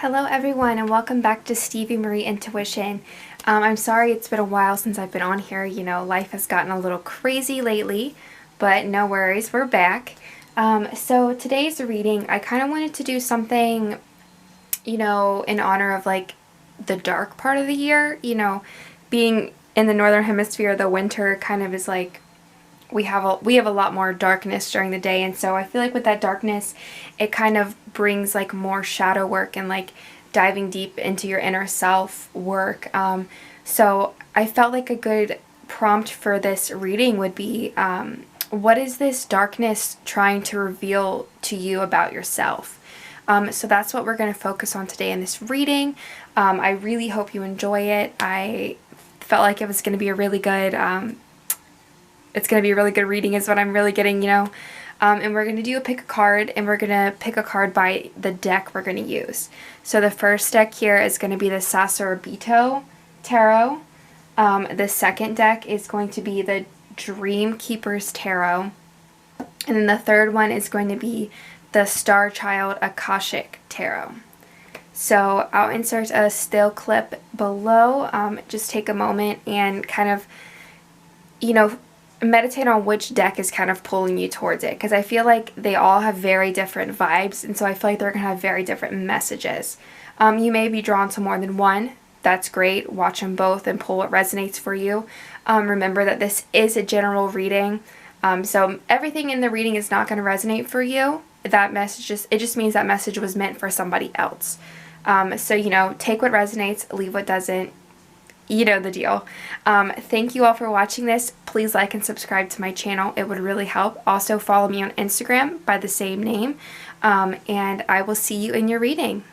Hello everyone and welcome back to Stevie Marie Intuition. I'm sorry it's been a while since I've been on here. You know, life has gotten a little crazy lately, but no worries, we're back. So today's reading, I kind of wanted to do something, you know, in honor of like the dark part of the year. You know, being in the northern hemisphere, the winter kind of is like we have a lot more darkness during the day, and so I feel like with that darkness it kind of brings like more shadow work and like diving deep into your inner self work. So I felt like a good prompt for this reading would be what is this darkness trying to reveal to you about yourself? So that's what we're going to focus on today in this reading. I really hope you enjoy it. I felt like it was going to be a really good it's going to be a really good reading is what I'm really getting, you know. And we're going to pick a card, and we're going to pick a card by the deck we're going to use. So the first deck here is going to be the Sasurabito Tarot. The second deck is going to be the Dreamkeepers Tarot. And then the third one is going to be the Starchild Akashic Tarot. So I'll insert a still clip below. Just take a moment and kind of, you know, meditate on which deck is kind of pulling you towards it, because I feel like they all have very different vibes, and so I feel like they're going to have very different messages. You may be drawn to more than one. That's great. Watch them both and pull what resonates for you. Remember that this is a general reading, so everything in the reading is not going to resonate for you. That message just means that message was meant for somebody else. So, you know, take what resonates, leave what doesn't. You know the deal. Thank you all for watching this. Please like and subscribe to my channel. It would really help. Also follow me on Instagram by the same name. And I will see you in your reading.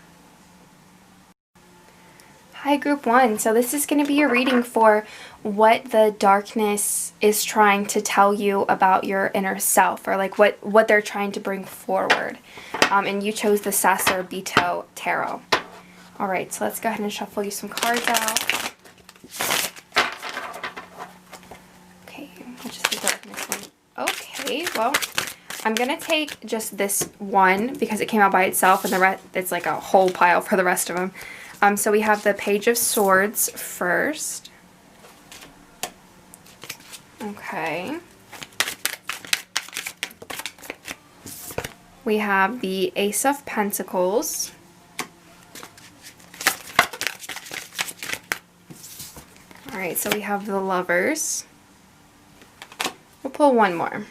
Hi Group 1. So this is going to be a reading for what the darkness is trying to tell you about your inner self, or like what they're trying to bring forward. And you chose the Sasurabito Tarot. Alright, so let's go ahead and shuffle you some cards out. Okay, I'll just do darkness one. Okay, well, I'm going to take just this one because it came out by itself, and the rest, it's like a whole pile for the rest of them. So we have the Page of Swords first. Okay. We have the Ace of Pentacles. Alright, so we have the Lovers. We'll pull one more.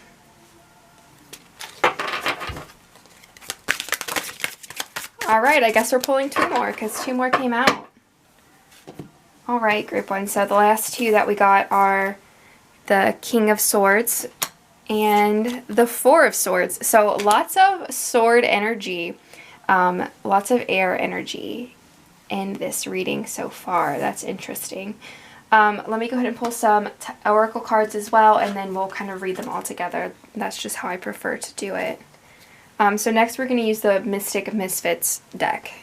Alright, I guess we're pulling two more because two more came out. Alright, Group 1. So the last two that we got are the King of Swords and the Four of Swords. So lots of sword energy, lots of air energy in this reading so far. That's interesting. Let me go ahead and pull some oracle cards as well, and then we'll kind of read them all together. That's just how I prefer to do it. So next we're going to use the Mystic Misfits deck.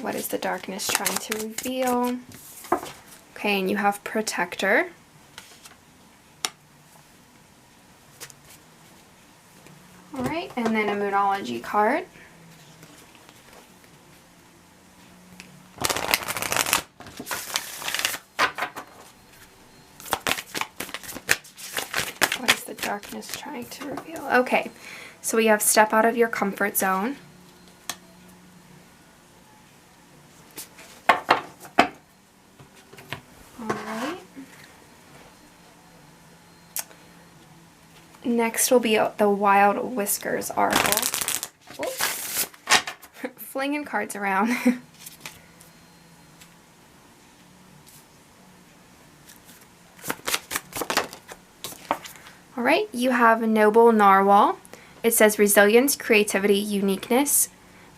What is the darkness trying to reveal? Okay, and you have Protector. Alright, and then a Moonology card. What is the darkness trying to reveal? Okay, so we have Step Out of Your Comfort Zone. Alright. Next will be the Wild Whiskers Oracle. Oops. Flinging cards around. Alright, you have Noble Narwhal. It says resilience, creativity, uniqueness,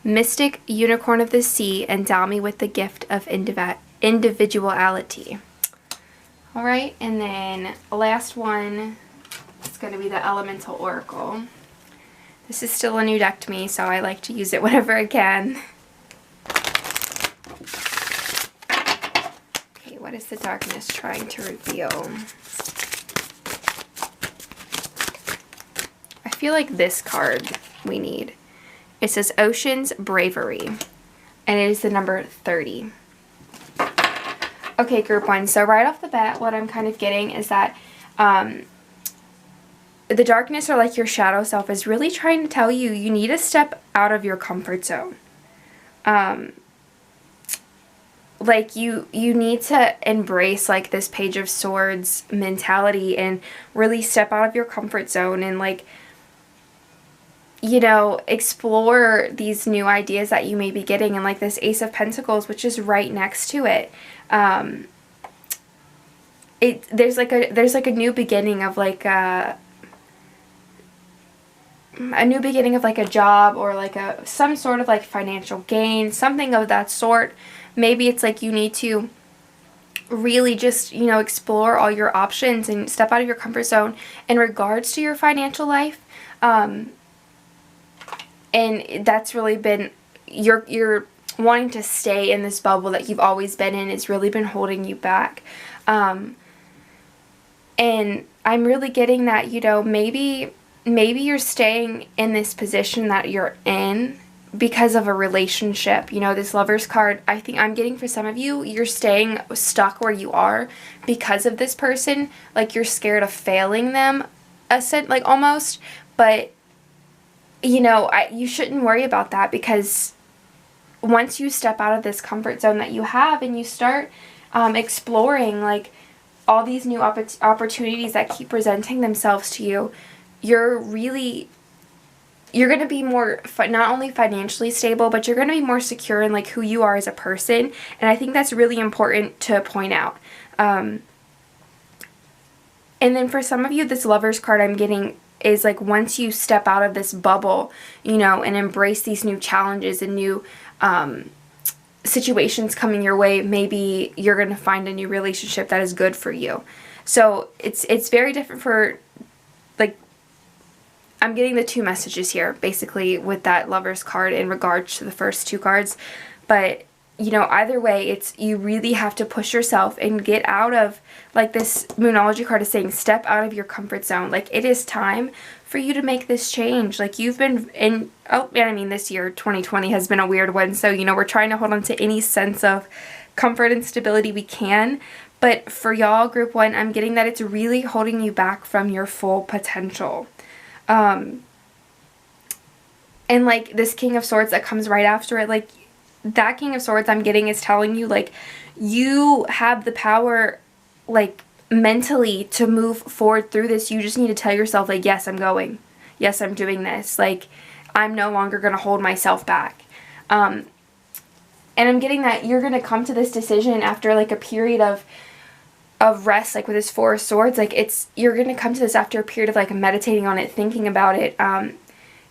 mystic unicorn of the sea, endow me with the gift of individuality. Alright, and then last one. It's going to be the Elemental Oracle. This is still a new deck to me, so I like to use it whenever I can. Okay, what is the darkness trying to reveal? feel like this card we need. It says Ocean's Bravery, and it is the number 30. Okay, group 1. So right off the bat, what I'm kind of getting is that the darkness, or like your shadow self, is really trying to tell you you need to step out of your comfort zone. Like you need to embrace like this Page of Swords mentality and really step out of your comfort zone and like, you know, explore these new ideas that you may be getting. And like this Ace of Pentacles, which is right next to it, there's like a new beginning of like a new beginning of like a job, or like some sort of like financial gain, something of that sort. Maybe it's like you need to really just, you know, explore all your options and step out of your comfort zone in regards to your financial life. And that's really been, you're wanting to stay in this bubble that you've always been in. It's really been holding you back. And I'm really getting that, you know, maybe you're staying in this position that you're in because of a relationship. You know, this Lover's card, I think I'm getting for some of you, you're staying stuck where you are because of this person. Like you're scared of failing them, like almost. But, you know, you shouldn't worry about that, because once you step out of this comfort zone that you have and you start exploring like all these new opportunities that keep presenting themselves to you, you're going to be more, not only financially stable, but you're going to be more secure in like who you are as a person. And I think that's really important to point out. And then for some of you, this Lover's card I'm getting is like, once you step out of this bubble, you know, and embrace these new challenges and new situations coming your way, maybe you're going to find a new relationship that is good for you. So it's very different for, like, I'm getting the two messages here, basically, with that Lover's card in regards to the first two cards. But, you know, either way, it's, you really have to push yourself and get out of, like this Moonology card is saying, step out of your comfort zone. Like, it is time for you to make this change. Like, you've been in, oh, and I mean, this year, 2020, has been a weird one. So, you know, we're trying to hold on to any sense of comfort and stability we can. But for y'all, group 1, I'm getting that it's really holding you back from your full potential. And like this King of Swords that comes right after it, like that King of Swords I'm getting is telling you like you have the power, like mentally, to move forward through this. You just need to tell yourself like, yes, I'm going. Yes, I'm doing this. Like, I'm no longer going to hold myself back. And I'm getting that you're going to come to this decision after like a period of rest, like with this Four of Swords. Like you're going to come to this after a period of like meditating on it, thinking about it.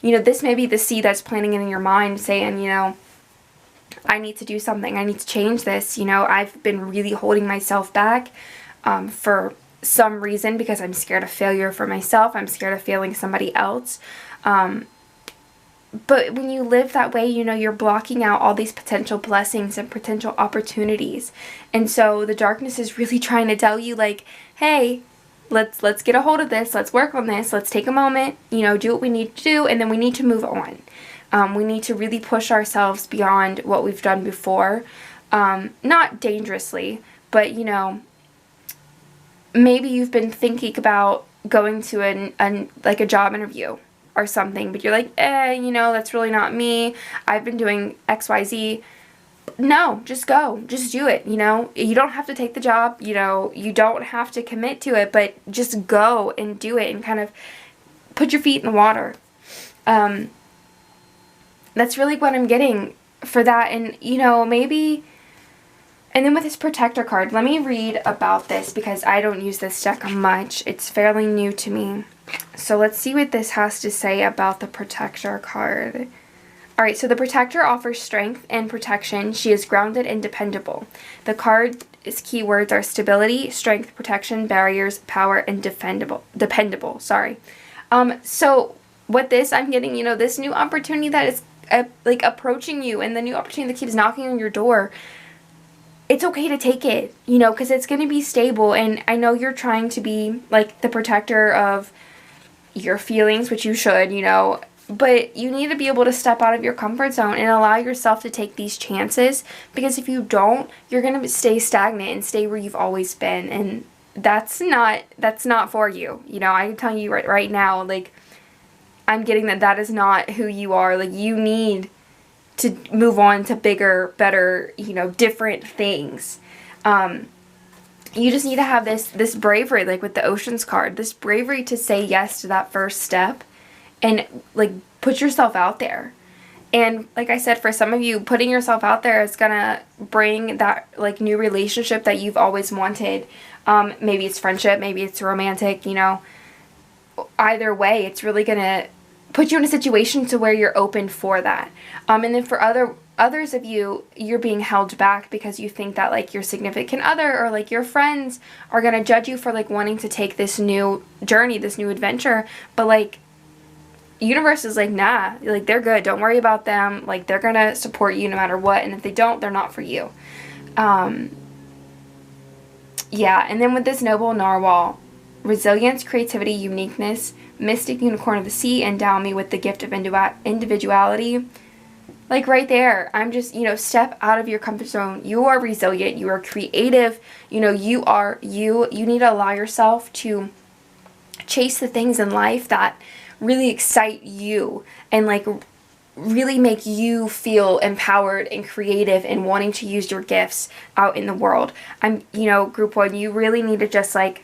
You know, this may be the seed that's planting in your mind saying, you know, I need to do something. I need to change this. You know, I've been really holding myself back for some reason, because I'm scared of failure for myself. I'm scared of failing somebody else. But when you live that way, you know, you're blocking out all these potential blessings and potential opportunities. And so the darkness is really trying to tell you like, hey, let's get a hold of this. Let's work on this. Let's take a moment, you know, do what we need to do. And then we need to move on. We need to really push ourselves beyond what we've done before. Not dangerously, but, you know, maybe you've been thinking about going to a job interview or something, but you're like, you know, that's really not me. I've been doing XYZ. No, just go. Just do it, you know. You don't have to take the job, you know. You don't have to commit to it, but just go and do it and kind of put your feet in the water. That's really what I'm getting for that. And, you know, maybe... And then with this Protector card, let me read about this because I don't use this deck much. It's fairly new to me. So let's see what this has to say about the Protector card. Alright, so the Protector offers strength and protection. She is grounded and dependable. The card's keywords are stability, strength, protection, barriers, power, and dependable. Sorry. So with this, I'm getting, you know, this new opportunity that is like approaching you, and the new opportunity that keeps knocking on your door. It's okay to take it, you know, because it's going to be stable. And I know you're trying to be like the protector of, your feelings, which you should, you know, but you need to be able to step out of your comfort zone and allow yourself to take these chances, because if you don't, you're going to stay stagnant and stay where you've always been, and that's not for you. You know, I'm telling you right now, like, I'm getting that is not who you are. Like, you need to move on to bigger, better, you know, different things. You just need to have this bravery, like with the Oceans card, this bravery to say yes to that first step and, like, put yourself out there. And like I said, for some of you, putting yourself out there is gonna bring that, like, new relationship that you've always wanted. Maybe it's friendship, maybe it's romantic, you know. Either way, it's really gonna put you in a situation to where you're open for that. And then for others of you, you're being held back because you think that, like, your significant other or, like, your friends are gonna judge you for, like, wanting to take this new journey, this new adventure. But, like, universe is like, nah, like, they're good. Don't worry about them. Like, they're gonna support you no matter what. And if they don't, they're not for you. Yeah, and then with this Noble Narwhal, resilience, creativity, uniqueness, mystic unicorn of the sea, endow me with the gift of individuality. Like, right there, I'm just, you know, step out of your comfort zone. You are resilient. You are creative. You know, you need to allow yourself to chase the things in life that really excite you and, like, really make you feel empowered and creative and wanting to use your gifts out in the world. You know, group 1, you really need to just, like,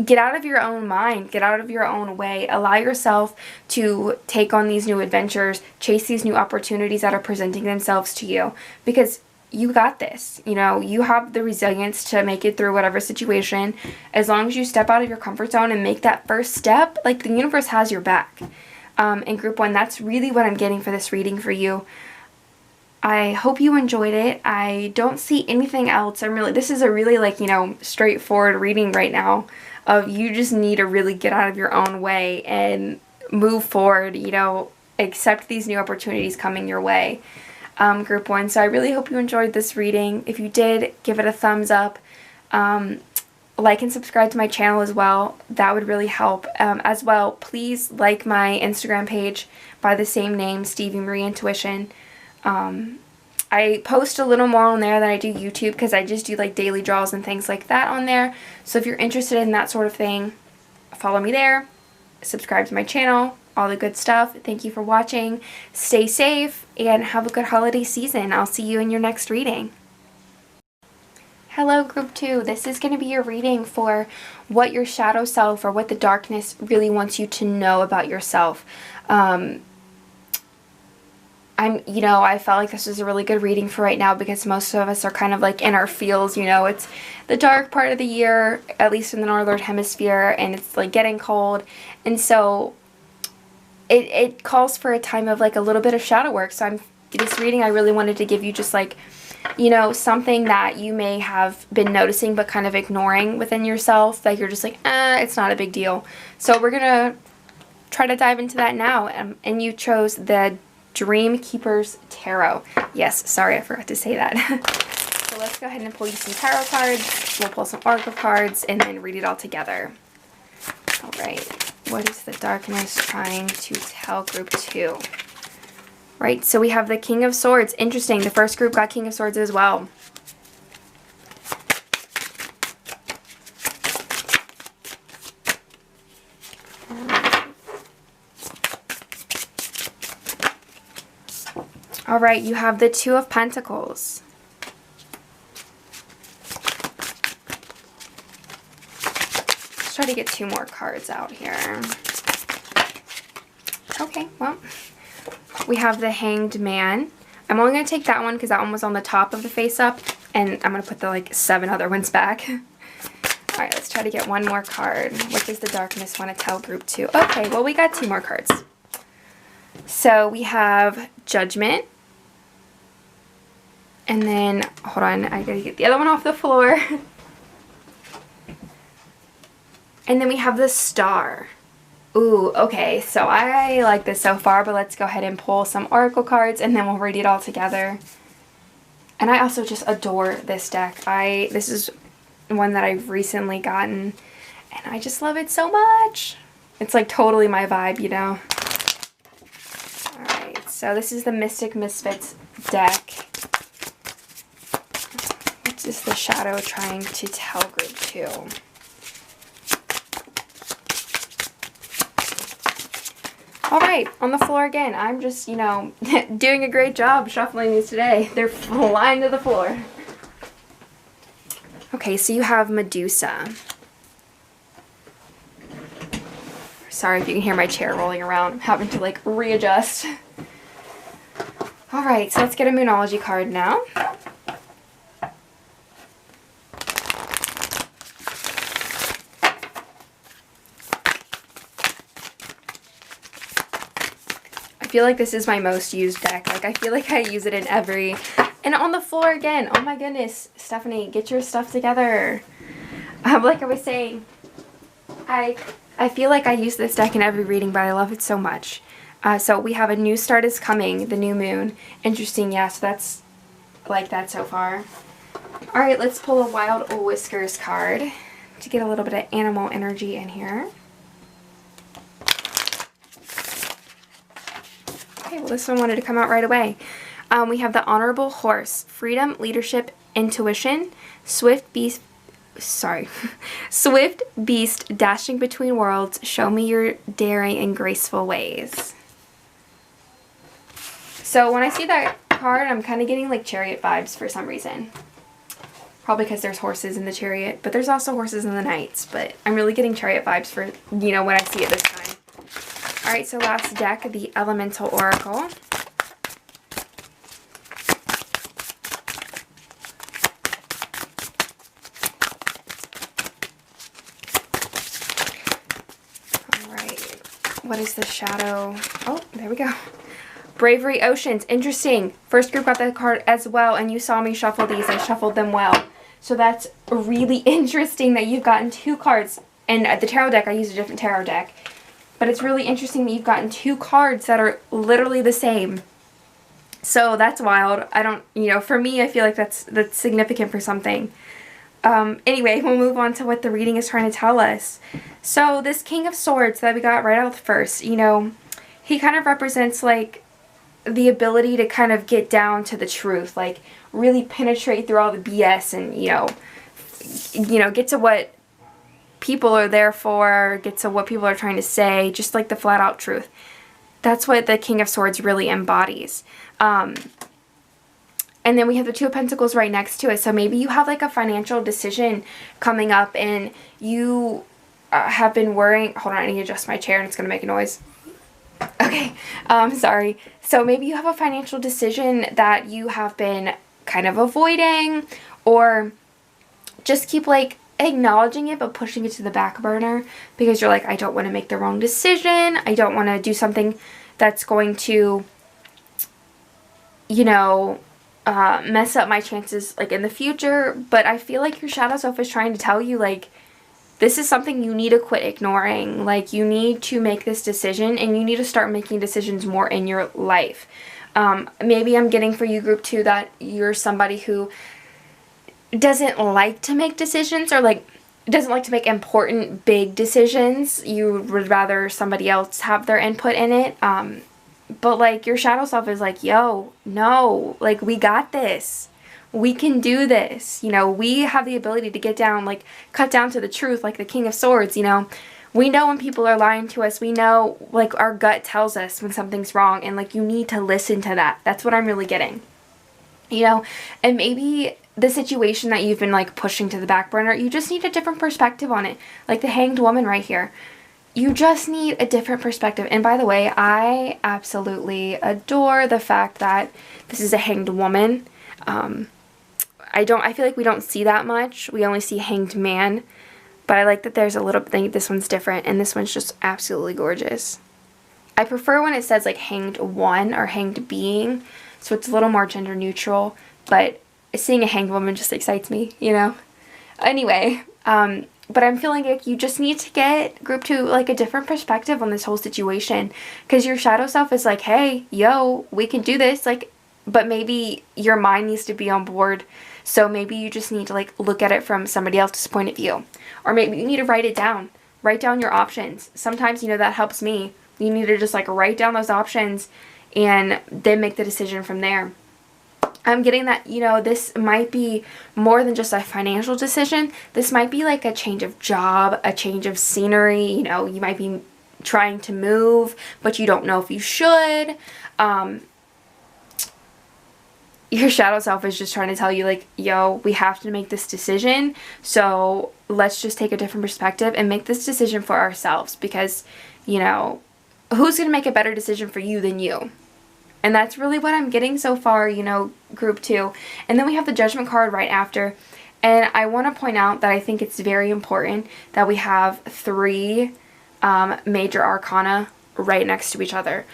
get out of your own mind, get out of your own way, allow yourself to take on these new adventures, chase these new opportunities that are presenting themselves to you, because you got this. You know, you have the resilience to make it through whatever situation. As long as you step out of your comfort zone and make that first step, like, the universe has your back. And group 1, that's really what I'm getting for this reading for you. I hope you enjoyed it. I don't see anything else. This is a really, like, you know, straightforward reading right now of you just need to really get out of your own way and move forward, you know, accept these new opportunities coming your way. Group 1, so I really hope you enjoyed this reading. If you did, give it a thumbs up. Like and subscribe to my channel as well. That would really help. As well, please like my Instagram page by the same name, Stevie Marie Intuition. I post a little more on there than I do YouTube because I just do, like, daily draws and things like that on there. So if you're interested in that sort of thing, follow me there. Subscribe to my channel. All the good stuff. Thank you for watching. Stay safe and have a good holiday season. I'll see you in your next reading. Hello, Group 2. This is going to be your reading for what your shadow self or what the darkness really wants you to know about yourself. You know, I felt like this was a really good reading for right now because most of us are kind of, like, in our feels, you know. It's the dark part of the year, at least in the Northern Hemisphere, and it's, like, getting cold. And so it calls for a time of, like, a little bit of shadow work. So this reading, I really wanted to give you just, like, you know, something that you may have been noticing but kind of ignoring within yourself, that you're just like, it's not a big deal. So we're going to try to dive into that now. And you chose the Dreamkeepers Tarot. Yes, sorry, I forgot to say that. So let's go ahead and pull you some tarot cards. We'll pull some oracle cards and then read it all together. All right. What is the darkness trying to tell Group 2? Right, so we have the King of Swords. Interesting, the first group got King of Swords as well. All right, you have the Two of Pentacles. Let's try to get 2 more cards out here. Okay, well, we have the Hanged Man. I'm only going to take that one because that one was on the top of the face up, and I'm going to put the, like, 7 other ones back. All right, let's try to get 1 more card. What does the darkness want to tell Group 2? Okay, well, we got 2 more cards. So we have Judgment. And then, hold on, I gotta get the other one off the floor. And then we have the Star. Ooh, okay, so I like this so far, but let's go ahead and pull some oracle cards and then we'll read it all together. And I also just adore this deck. This is one that I've recently gotten, And I just love it so much. It's like totally my vibe, you know. Alright, so this is the Mystic Misfits deck. What is the shadow trying to tell group 2? Alright, on the floor again. I'm just, you know, doing a great job shuffling these today. They're flying to the floor. Okay, so you have Medusa. Sorry if you can hear my chair rolling around. I'm having to like readjust. Alright, so let's get a Moonology card now. I feel like this is my most used deck. Like, I feel like I use it in every... And on the floor again. Oh my goodness. Stephanie, get your stuff together. Like I was saying, I feel like I use this deck in every reading, but I love it so much. So we have a new start is coming, the new moon. Interesting, yeah, so that's like that so far. Alright, let's pull a Wild Whiskers card to get a little bit of animal energy in here. Okay, well this one wanted to come out right away. We have the Honorable Horse, freedom, leadership, intuition, swift beast, dashing between worlds, show me your daring and graceful ways. So when I see that card, I'm kind of getting like Chariot vibes for some reason. Probably because there's horses in the Chariot, but there's also horses in the Knights, but I'm really getting Chariot vibes for, you know, when I see it this time. Alright, so last deck, the Elemental Oracle. What is the shadow? Oh, there we go. Bravery Oceans. Interesting. First group got that card as well, and you saw me shuffle these. I shuffled them well. So that's really interesting that you've gotten 2 cards. And at the tarot deck, I used a different tarot deck. But it's really interesting that you've gotten 2 cards that are literally the same. So that's wild. I don't, you know, for me, I feel like that's significant for something. Anyway, we'll move on to what the reading is trying to tell us. So this King of Swords that we got right out first, you know, he kind of represents like the ability to kind of get down to the truth, like really penetrate through all the BS and, you know, get to what people are there for, get to what people are trying to say, just like the flat out truth. That's what the King of Swords really embodies. And then we have the Two of Pentacles right next to it. So maybe you have like a financial decision coming up and you have been worrying. Hold on, I need to adjust my chair and it's going to make a noise. Okay, sorry. So maybe you have a financial decision that you have been kind of avoiding, or just keep like acknowledging it but pushing it to the back burner because you're like, I don't want to make the wrong decision. I don't want to do something that's going to, you know, mess up my chances like in the future. But I feel like your shadow self is trying to tell you like this is something you need to quit ignoring. Like you need to make this decision and you need to start making decisions more in your life. Maybe I'm getting for you group 2 that you're somebody who doesn't like to make decisions, or like doesn't like to make important big decisions. You would rather somebody else have their input in it. But like your shadow self is like, yo, no, like we got this. We can do this. You know, we have the ability to get down, like cut down to the truth, like the King of Swords, you know. We know when people are lying to us. We know like our gut tells us when something's wrong, and like you need to listen to that. That's what I'm really getting. You know, and maybe the situation that you've been like pushing to the back burner, you just need a different perspective on it. Like the Hanged Woman right here. You just need a different perspective. And by the way, I absolutely adore the fact that this is a hanged woman. I feel like we don't see that much. We only see hanged man. But I like that there's a little thing. This one's different, and this one's just absolutely gorgeous. I prefer when it says like hanged one or hanged being, so it's a little more gender neutral. But seeing a hanged woman just excites me, you know. Anyway, but I'm feeling like you just need to get group 2 like a different perspective on this whole situation, because your shadow self is like, hey, yo, we can do this, like, but maybe your mind needs to be on board So maybe you just need to like look at it from somebody else's point of view. Or maybe you need to write it down. Write down your options. Sometimes, you know, that helps me. You need to just like write down those options and then make the decision from there. I'm getting that, you know, this might be more than just a financial decision. This might be like a change of job, a change of scenery. You know, you might be trying to move, but you don't know if you should. Your shadow self is just trying to tell you like, yo, we have to make this decision. So let's just take a different perspective and make this decision for ourselves, because, you know, who's going to make a better decision for you than you? And that's really what I'm getting so far, you know, group 2. And then we have the Judgment card right after. And I want to point out that I think it's very important that we have 3 major arcana right next to each other.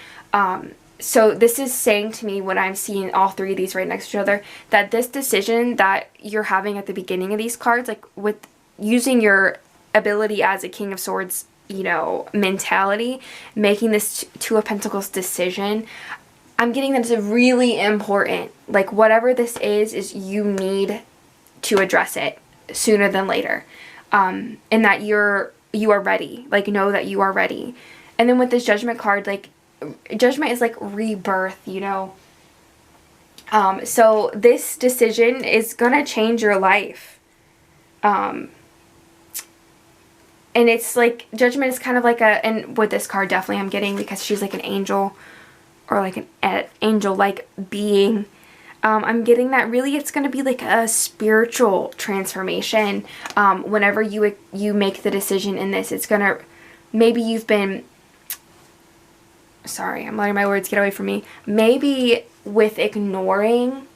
So this is saying to me, when I'm seeing all 3 of these right next to each other, that this decision that you're having at the beginning of these cards, like with using your ability as a King of Swords, you know, mentality, making this Two of Pentacles decision, I'm getting that it's really important. Like whatever this is you need to address it sooner than later. And that you are ready. Like, know that you are ready. And then with this Judgment card, like, Judgment is like rebirth, you know. So this decision is gonna change your life. And it's like, Judgment is kind of like a, and with this card definitely I'm getting, because she's like an angel, or like an angel-like being. I'm getting that really it's going to be like a spiritual transformation. Whenever you make the decision in this, it's going to, maybe you've been, sorry, I'm letting my words get away from me. Maybe with ignoring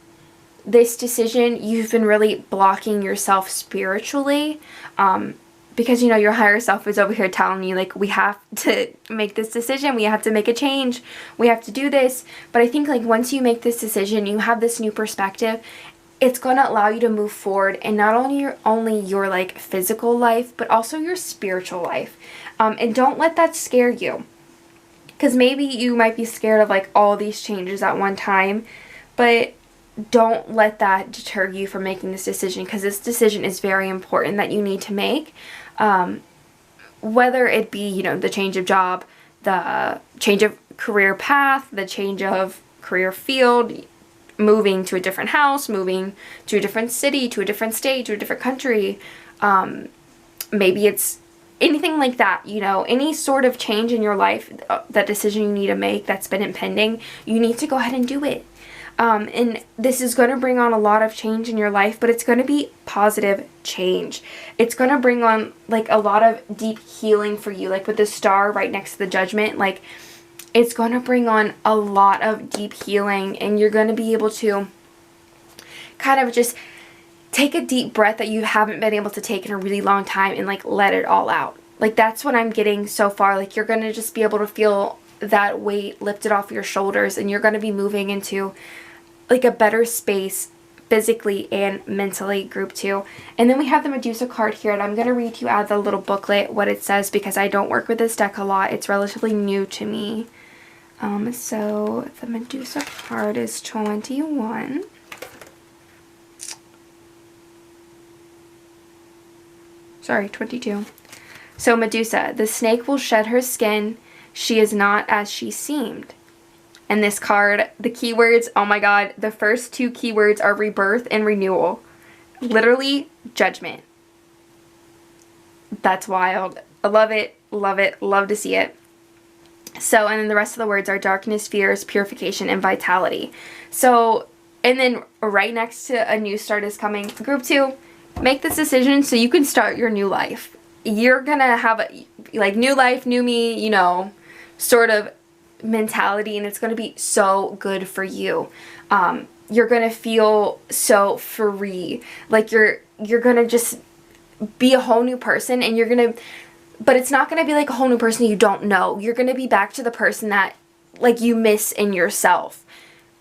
this decision, you've been really blocking yourself spiritually. Because, you know, your higher self is over here telling you, like, we have to make this decision. We have to make a change. We have to do this. But I think, like, once you make this decision, you have this new perspective. It's going to allow you to move forward in not only your like, physical life, but also your spiritual life. And don't let that scare you. Because maybe you might be scared of, like, all these changes at one time. But don't let that deter you from making this decision. Because this decision is very important that you need to make. Whether it be, you know, the change of job, the change of career path, the change of career field, moving to a different house, moving to a different city, to a different state, to a different country. Maybe it's anything like that, you know, any sort of change in your life, that decision you need to make that's been impending, you need to go ahead and do it. And this is going to bring on a lot of change in your life, but it's going to be positive change. It's going to bring on like a lot of deep healing for you, like with the star right next to the Judgment. Like, it's going to bring on a lot of deep healing, and you're going to be able to kind of just take a deep breath that you haven't been able to take in a really long time and like let it all out. Like, that's what I'm getting so far. Like, you're going to just be able to feel that weight lifted off your shoulders, and you're going to be moving into like a better space physically and mentally, group 2. And then we have the Medusa card here, and I'm going to read you out of the little booklet what it says, because I don't work with this deck a lot. It's relatively new to me. So the Medusa card is 21. Sorry, 22. So Medusa, the snake will shed her skin. She is not as she seemed. And this card, the keywords, oh my god, the first 2 keywords are rebirth and renewal. Literally, Judgment. That's wild. I love it, love to see it. So, and then the rest of the words are darkness, fears, purification, and vitality. So, and then right next to a new start is coming. Group 2, make this decision so you can start your new life. You're gonna have a, like, new life, new me, you know, sort of mentality, and it's going to be so good for you. You're going to feel so free. Like, you're going to just be a whole new person, and you're going to, but it's not going to be like a whole new person you don't know. You're going to be back to the person that, like, you miss in yourself.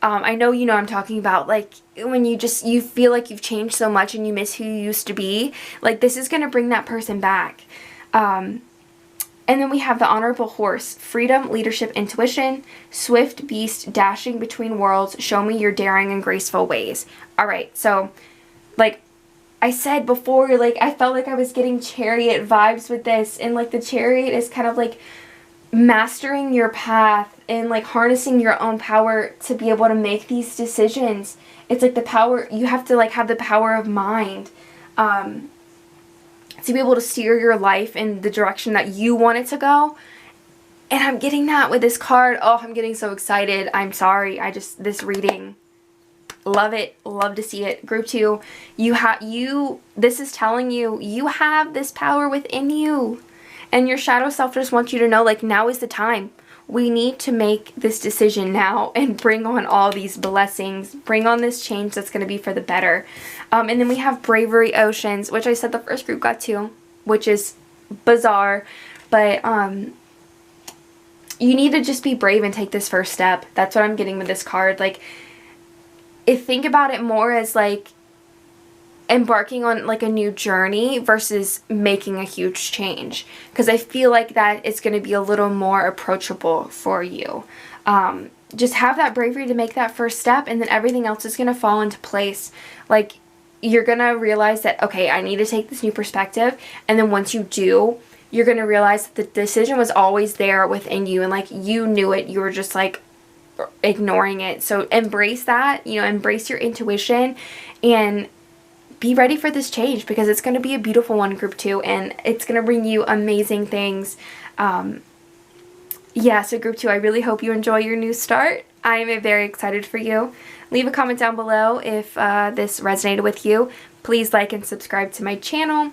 I know you know what I'm talking about, like, when you feel like you've changed so much and you miss who you used to be. Like, this is going to bring that person back. And then we have the Honorable Horse, freedom, leadership, intuition, swift beast dashing between worlds, show me your daring and graceful ways. All right, so like I said before, like I felt like I was getting Chariot vibes with this, and like the Chariot is kind of like mastering your path and like harnessing your own power to be able to make these decisions. It's like the power, you have to like have the power of mind to be able to steer your life in the direction that you want it to go. And I'm getting that with this card. Oh, I'm getting so excited. I'm sorry. This reading, love it. Love to see it. Group 2, this is telling you, you have this power within you. And your shadow self just wants you to know, like, now is the time. We need to make this decision now and bring on all these blessings. Bring on this change that's going to be for the better. And then we have Bravery Oceans, which I said the first group got to, which is bizarre. But you need to just be brave and take this first step. That's what I'm getting with this card. Like, think about it more as like embarking on like a new journey versus making a huge change, because I feel like that is going to be a little more approachable for you. Just have that bravery to make that first step, and then everything else is going to fall into place. Like, you're going to realize that, okay, I need to take this new perspective, and then once you do, you're going to realize that the decision was always there within you, and like you knew it, you were just like ignoring it. So embrace that, you know, embrace your intuition and be ready for this change, because it's going to be a beautiful one, group 2, and it's going to bring you amazing things. Yeah, so group 2, I really hope you enjoy your new start. I am very excited for you. Leave a comment down below if this resonated with you. Please like and subscribe to my channel.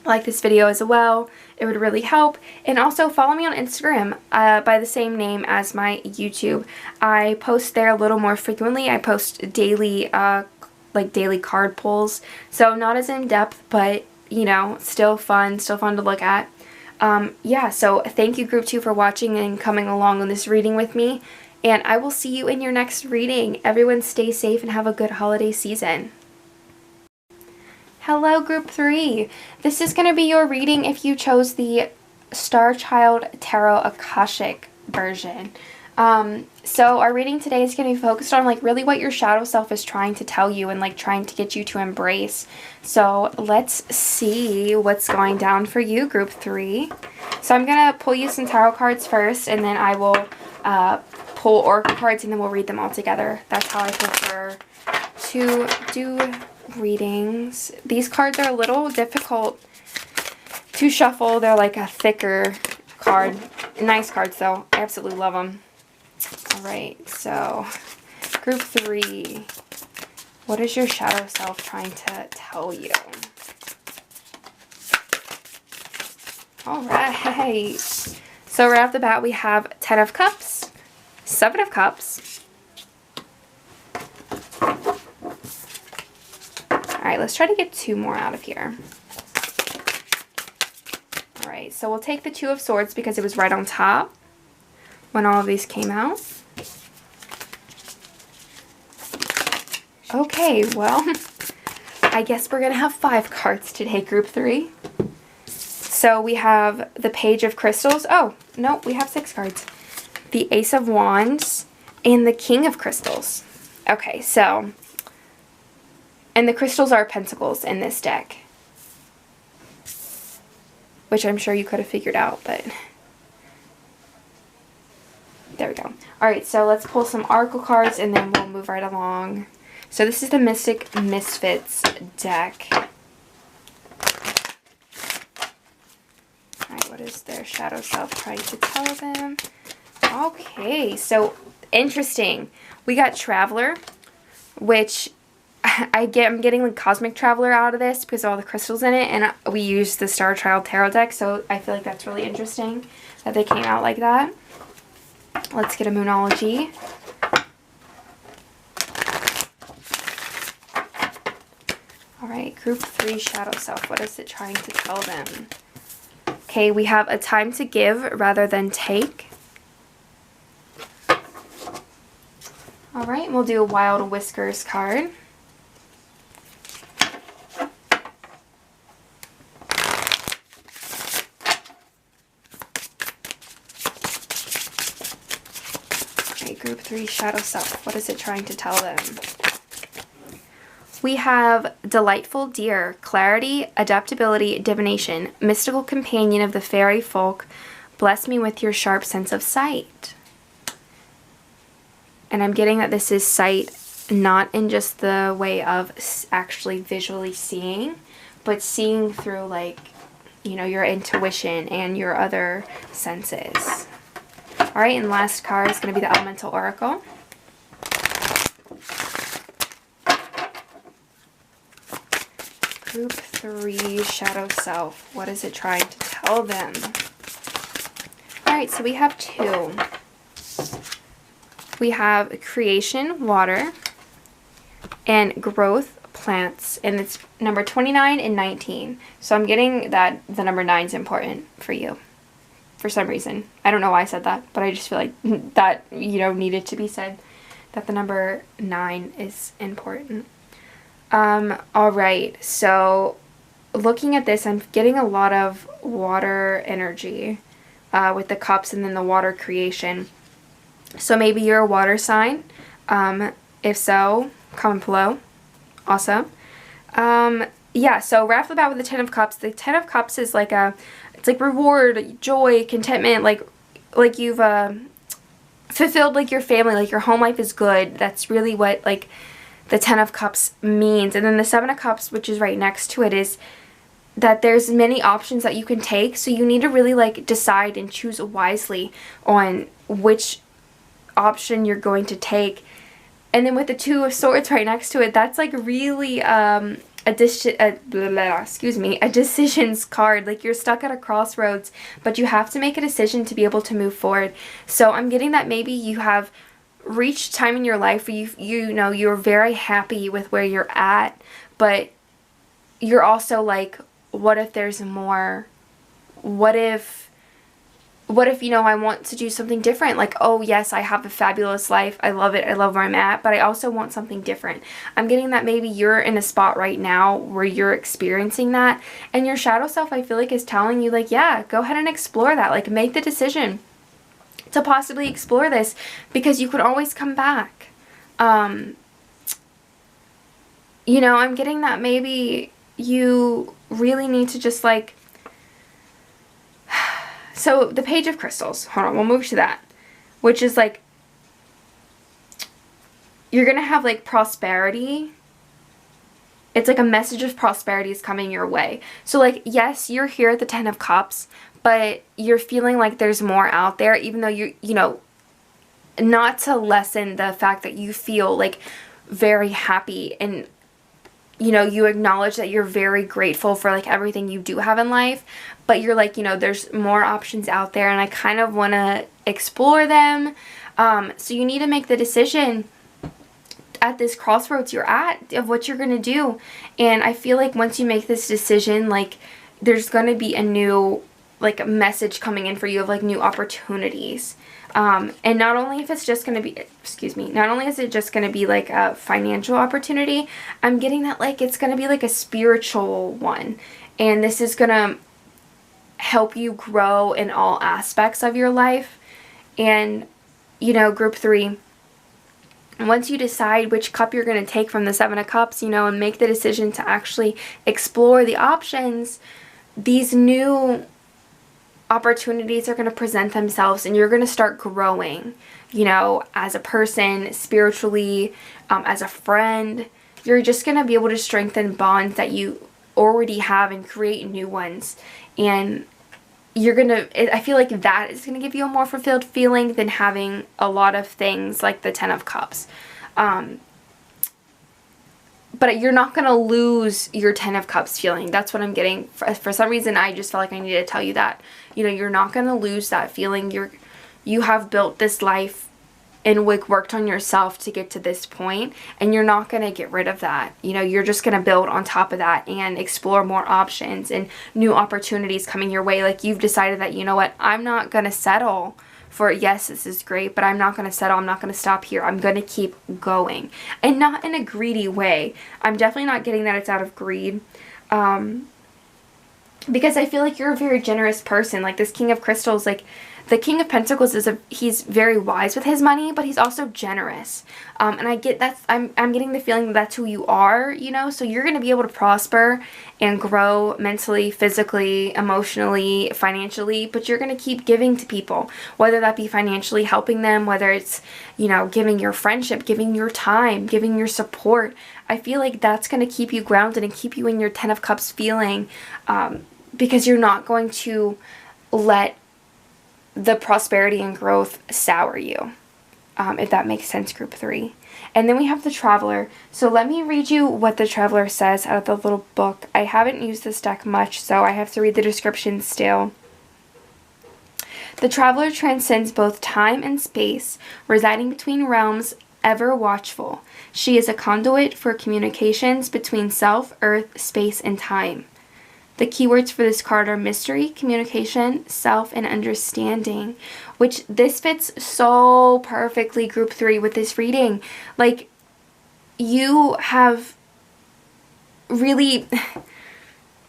Like this video as well. It would really help. And also follow me on Instagram by the same name as my YouTube. I post there a little more frequently. I post daily daily card pulls, so not as in depth, but you know, still fun to look at. Yeah, so thank you group 2 for watching and coming along on this reading with me, and I will see you in your next reading. Everyone stay safe and have a good holiday season. Hello group 3. This is going to be your reading if you chose the Starchild Tarot Akashic version. So our reading today is going to be focused on like really what your shadow self is trying to tell you and like trying to get you to embrace. So let's see what's going down for you, group 3. So I'm going to pull you some tarot cards first, and then I will pull oracle cards, and then we'll read them all together. That's how I prefer to do readings. These cards are a little difficult to shuffle. They're like a thicker card. Nice cards though. I absolutely love them. Alright, so group 3. What is your shadow self trying to tell you? Alright. So right off the bat we have 10 of Cups, 7 of Cups. Alright, let's try to get 2 more out of here. Alright, so we'll take the 2 of Swords because it was right on top when all of these came out. Okay, well, I guess we're going to have 5 cards today, group 3. So we have the Page of Crystals. Oh, no, we have 6 cards. The Ace of Wands and the King of Crystals. Okay, so, and the crystals are pentacles in this deck, which I'm sure you could have figured out, but there we go. Alright, so let's pull some oracle cards and then we'll move right along. So this is the Misfits deck. Alright, what is their shadow self trying to tell them? Okay, so interesting. We got Traveler, which I'm getting like Cosmic Traveler out of this because of all the crystals in it, and we used the Starchild Tarot deck, so I feel like that's really interesting that they came out like that. Let's get a Moonology. Alright, group 3 shadow self. What is it trying to tell them? Okay, we have a time to give rather than take. Alright, we'll do a Wild Whiskers card. Okay, group 3 shadow self. What is it trying to tell them? We have delightful dear, clarity, adaptability, divination, mystical companion of the fairy folk, bless me with your sharp sense of sight. And I'm getting that this is sight not in just the way of actually visually seeing, but seeing through, like, you know, your intuition and your other senses. All right, and last card is going to be the Elemental Oracle. Group 3, Shadow Self. What is it trying to tell them? All right, so we have 2. We have creation, water, and growth, plants. And it's number 29 and 19. So I'm getting that the number 9 is important for you for some reason. I don't know why I said that, but I just feel like that, you know, needed to be said, that the number 9 is important. All right, so looking at this, I'm getting a lot of water energy with the cups and then the water creation. So maybe you're a water sign. If so, comment below. Awesome. Yeah, so right off the bat with the 10 of Cups, the 10 of Cups is like it's like reward, joy, contentment, like you've fulfilled like your family, like your home life is good. That's really what like the 10 of Cups means. And then the 7 of Cups, which is right next to it, is that there's many options that you can take. So you need to really like decide and choose wisely on which option you're going to take. And then with the 2 of Swords right next to it, that's like really a decisions card. Like you're stuck at a crossroads, but you have to make a decision to be able to move forward. So I'm getting that maybe you have reached time in your life where you know you're very happy with where you're at, but you're also like, what if there's more? What if you know, I want to do something different? Like, oh yes, I have a fabulous life, I love it, I love where I'm at, but I also want something different. I'm getting that maybe you're in a spot right now where you're experiencing that, and your shadow self, I feel like, is telling you like, yeah, go ahead and explore that. Like, make the decision to possibly explore this, because you could always come back. You know, I'm getting that maybe you really need to just like, so the Page of Crystals, hold on, we'll move to that, which is like, you're gonna have like prosperity. It's like a message of prosperity is coming your way. So like, yes, you're here at the 10 of Cups, but you're feeling like there's more out there, even though you know, not to lessen the fact that you feel like very happy, and you know, you acknowledge that you're very grateful for like everything you do have in life, but you're like, you know, there's more options out there and I kind of want to explore them. So you need to make the decision at this crossroads you're at of what you're going to do. And I feel like once you make this decision, like there's going to be a new like message coming in for you of like new opportunities. And not only if it's just going to be, not only is it just going to be like a financial opportunity, I'm getting that like it's going to be like a spiritual one. And this is going to help you grow in all aspects of your life. And, you know, group 3, once you decide which cup you're going to take from the 7 of Cups, you know, and make the decision to actually explore the options, these new opportunities are going to present themselves and you're going to start growing, you know, as a person, spiritually, as a friend. You're just going to be able to strengthen bonds that you already have and create new ones. And you're going to, I feel like that is going to give you a more fulfilled feeling than having a lot of things like the 10 of Cups. But you're not going to lose your 10 of Cups feeling. That's what I'm getting. For some reason, I just felt like I needed to tell you that. You know, you're not going to lose that feeling. You have built this life and worked on yourself to get to this point, and you're not going to get rid of that. You know, you're just going to build on top of that and explore more options and new opportunities coming your way. Like, you've decided that, you know what, I'm not going to settle for, yes, this is great, but I'm not going to settle. I'm not going to stop here. I'm going to keep going. And not in a greedy way. I'm definitely not getting that it's out of greed. Because I feel like you're a very generous person. Like this King of Crystals, like the King of Pentacles he's very wise with his money, but he's also generous. And I get I'm getting the feeling that that's who you are, you know, so you're going to be able to prosper and grow mentally, physically, emotionally, financially, but you're going to keep giving to people, whether that be financially helping them, whether it's, you know, giving your friendship, giving your time, giving your support. I feel like that's going to keep you grounded and keep you in your 10 of Cups feeling, because you're not going to let the prosperity and growth sour you, if that makes sense, group 3. And then we have the Traveler. So let me read you what the Traveler says out of the little book. I haven't used this deck much, so I have to read the description still. The Traveler transcends both time and space, residing between realms, ever watchful. She is a conduit for communications between self, earth, space, and time. The keywords for this card are mystery, communication, self, and understanding, which this fits so perfectly, group 3, with this reading. Like, you have really,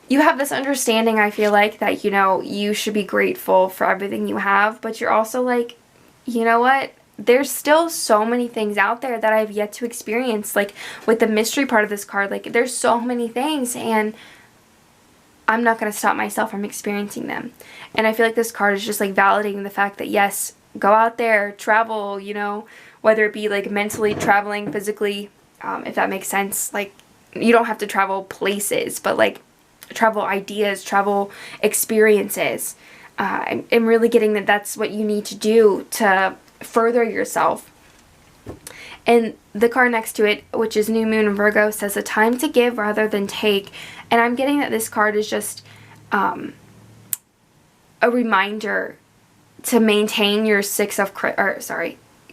you have this understanding, I feel like, that, you know, you should be grateful for everything you have, but you're also like, you know what? There's still so many things out there that I've yet to experience. Like, with the mystery part of this card, like, there's so many things, and I'm not going to stop myself from experiencing them. And I feel like this card is just like validating the fact that, yes, go out there, travel, you know, whether it be like mentally traveling, physically, if that makes sense. Like, you don't have to travel places, but like travel ideas, travel experiences. I'm really getting that that's what you need to do to further yourself. And the card next to it, which is New Moon in Virgo, says a time to give rather than take. And I'm getting that this card is just a reminder to maintain your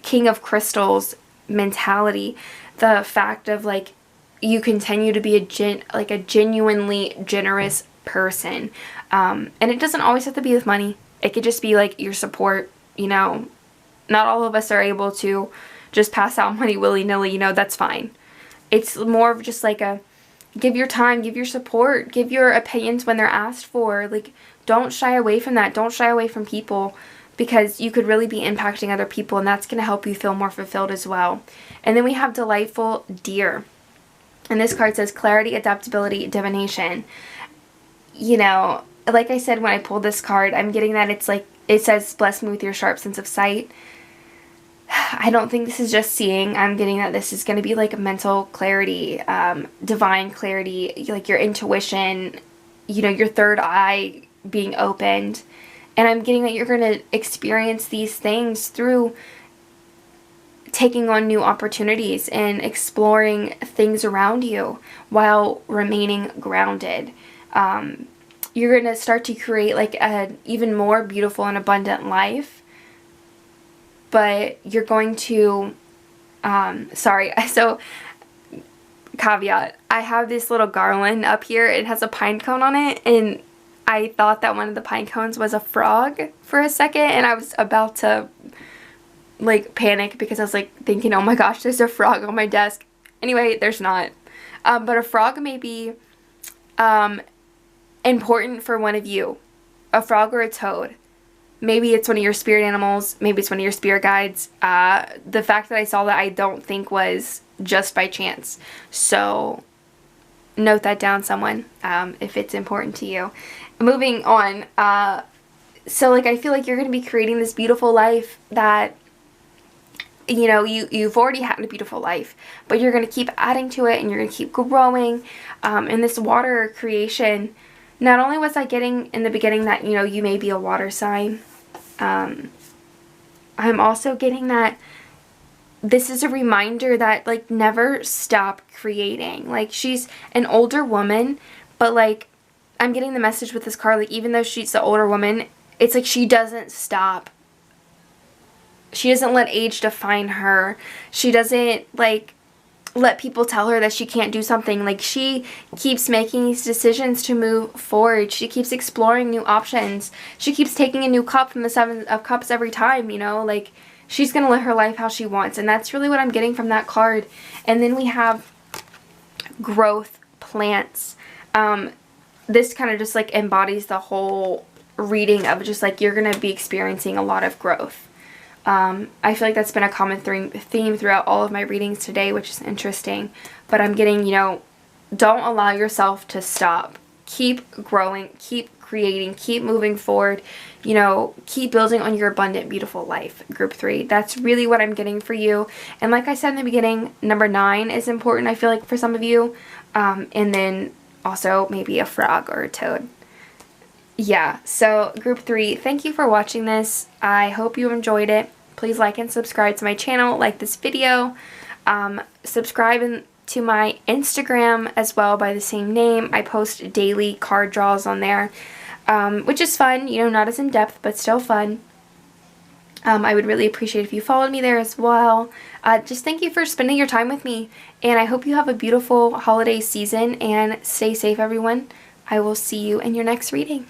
King of Crystals mentality. The fact of like, you continue to be a genuinely generous person. And it doesn't always have to be with money. It could just be like your support, you know. Not all of us are able to just pass out money willy-nilly, you know, that's fine. It's more of just like a give your time, give your support, give your opinions when they're asked for. Like, don't shy away from that. Don't shy away from people, because you could really be impacting other people, and that's going to help you feel more fulfilled as well. And then we have Delightful Deer. And this card says clarity, adaptability, divination. You know, like I said when I pulled this card, I'm getting that it's like, it says, bless me with your sharp sense of sight. I don't think this is just seeing. I'm getting that this is going to be like mental clarity, divine clarity, like your intuition, you know, your third eye being opened. And I'm getting that you're going to experience these things through taking on new opportunities and exploring things around you while remaining grounded. You're going to start to create like an even more beautiful and abundant life. But you're going to, so caveat, I have this little garland up here. It has a pine cone on it, and I thought that one of the pine cones was a frog for a second, and I was about to like panic because I was like thinking, oh my gosh, there's a frog on my desk. Anyway, there's not. But a frog may be important for one of you, a frog or a toad. Maybe it's one of your spirit animals. Maybe it's one of your spirit guides. The fact that I saw that, I don't think was just by chance. So note that down, someone, if it's important to you. Moving on. So like, I feel like you're going to be creating this beautiful life that, you know, you've already had a beautiful life, but you're going to keep adding to it, and you're going to keep growing. In this water creation, not only was I getting in the beginning that, you know, you may be a water sign, I'm also getting that this is a reminder that, like, never stop creating. Like, she's an older woman, but, like, I'm getting the message with this card, like, even though she's the older woman, it's like she doesn't stop. She doesn't let age define her. She doesn't, like, let people tell her that she can't do something. Like, she keeps making these decisions to move forward. She keeps exploring new options. She keeps taking a new cup from the Seven of Cups every time, you know? Like, she's going to live her life how she wants. And that's really what I'm getting from that card. And then we have growth plants. This kind of just, like, embodies the whole reading of just like you're going to be experiencing a lot of growth. I feel like that's been a common theme throughout all of my readings today, which is interesting. But I'm getting, you know, don't allow yourself to stop. Keep growing, keep creating, keep moving forward, you know, keep building on your abundant, beautiful life, group 3. That's really what I'm getting for you. And like I said in the beginning, number 9 is important, I feel like, for some of you. And then also maybe a frog or a toad. Yeah, so group 3, thank you for watching this. I hope you enjoyed it. Please like and subscribe to my channel, like this video. Subscribe to my Instagram as well by the same name. I post daily card draws on there, which is fun, you know, not as in-depth, but still fun. I would really appreciate if you followed me there as well. Just thank you for spending your time with me, and I hope you have a beautiful holiday season, and stay safe, everyone. I will see you in your next reading.